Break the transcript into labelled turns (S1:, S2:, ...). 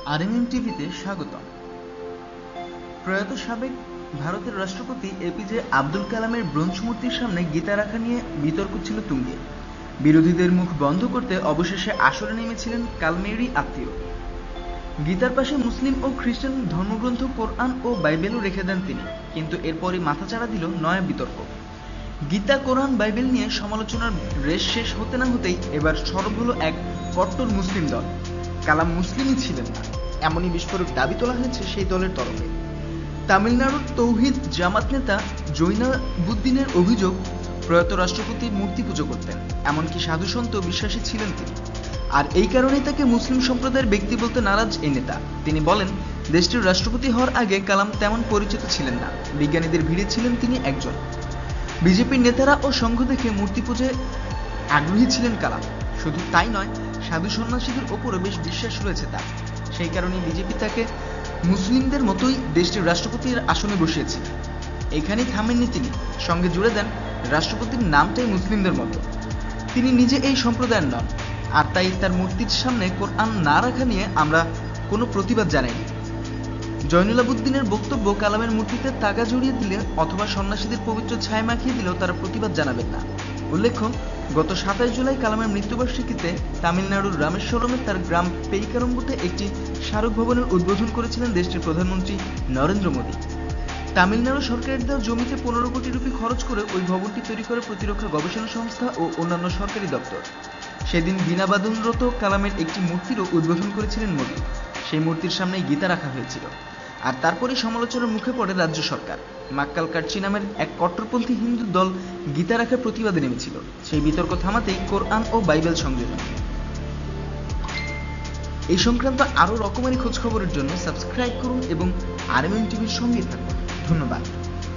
S1: RMM টিভিতে স্বাগতম। প্রয়াত সাবেক ভারতের রাষ্ট্রপতি এপিজে আব্দুল কালামের ব্রোঞ্জ মূর্তির সামনে গীতা রাখা নিয়ে বিতর্ক ছিল তুঙ্গে। বিরোধীদের মুখ বন্ধ করতে অবশেষে আসরে নেমেছিলেন কালামেরই আত্মীয়। গীতার পাশে মুসলিম ও খ্রিস্টান ধর্মগ্রন্থ কোরআন ও বাইবেলও রেখে দেন তিনি, কিন্তু এরপরই মাথাচাড়া দিল নয়া বিতর্ক। গীতা, কোরআন, বাইবেল নিয়ে সমালোচনার রেশ শেষ হতে না হতেই এবার সরব হলো এক কট্টর মুসলিম দল। কালাম মুসলিমই ছিলেন না, এমনই বিস্ফোরক দাবি তোলা হয়েছে সেই দলের তরফে। তামিলনাড়ুর তৌহিদ জামাত নেতা জৈনাবুদ্দিনের অভিযোগ, প্রয়াত রাষ্ট্রপতি মূর্তি পুজো করতেন, এমনকি সাধুসন্ত বিশ্বাসী ছিলেন তিনি। আর এই কারণেই তাকে মুসলিম সম্প্রদায়ের ব্যক্তি বলতে নারাজ এই নেতা। তিনি বলেন, দেশটির রাষ্ট্রপতি হওয়ার আগে কালাম তেমন পরিচিত ছিলেন না, বিজ্ঞানীদের ভিড়ে ছিলেন তিনি একজন। বিজেপির নেতারা ও সংঘ দেখে মূর্তি পুজোয় আগ্রহী ছিলেন কালাম। শুধু তাই নয়, সাধু সন্ন্যাসীদের ওপরও বেশ বিশ্বাস রয়েছে তার। সেই কারণেই বিজেপি তাকে মুসলিমদের মতোই দেশটির রাষ্ট্রপতির আসনে বসিয়েছিল। এখানেই থামেননি তিনি, সঙ্গে জুড়ে দেন রাষ্ট্রপতির নামটাই মুসলিমদের মতো। তিনি নিজে এই সম্প্রদায়ের নন, আর তাই তার মূর্তির সামনে কোরআন না রাখা নিয়ে আমরা কোনো প্রতিবাদ জানাইনি। জয়নুলাবুদ্দিনের বক্তব্য, কালামের মূর্তিতে তাগা জড়িয়ে দিলে অথবা সন্ন্যাসীদের পবিত্র ছায়া মাখিয়ে দিলেও তারা প্রতিবাদ জানাবেন না। উল্লেখ্য, গত 27 জুলাই কালামের মৃত্যুবার্ষিকীতে তামিলনাড়ুর রামেশ্বরমে তার গ্রাম পেইকারম্বুতে একটি স্মারক ভবনের উদ্বোধন করেছিলেন দেশটির প্রধানমন্ত্রী নরেন্দ্র মোদী। তামিলনাড়ু সরকারের দেওয়া জমিতে 15 কোটি রুপি খরচ করে ওই ভবনটি তৈরি করে প্রতিরক্ষা গবেষণা সংস্থা ও অন্যান্য সরকারি দপ্তর। সেদিন বিনাবাদনরত কালামের একটি মূর্তিরও উদ্বোধন করেছিলেন মোদী। সেই মূর্তির সামনেই গীতা রাখা হয়েছিল। আর তারপরেই সমালোচনার মুখে পড়ে রাজ্য সরকার। মাক্কাল কাটচি নামের এক কট্টরপন্থী হিন্দু দল গীতা রাখার প্রতিবাদে নেমেছিল। সেই বিতর্ক থামাতেই কোরআন ও বাইবেল সংযোজন। এই সংক্রান্ত আরও রকমারি খোঁজখবরের জন্য সাবস্ক্রাইব করুন এবং আরএমএম টিভির সঙ্গে থাকুন। ধন্যবাদ।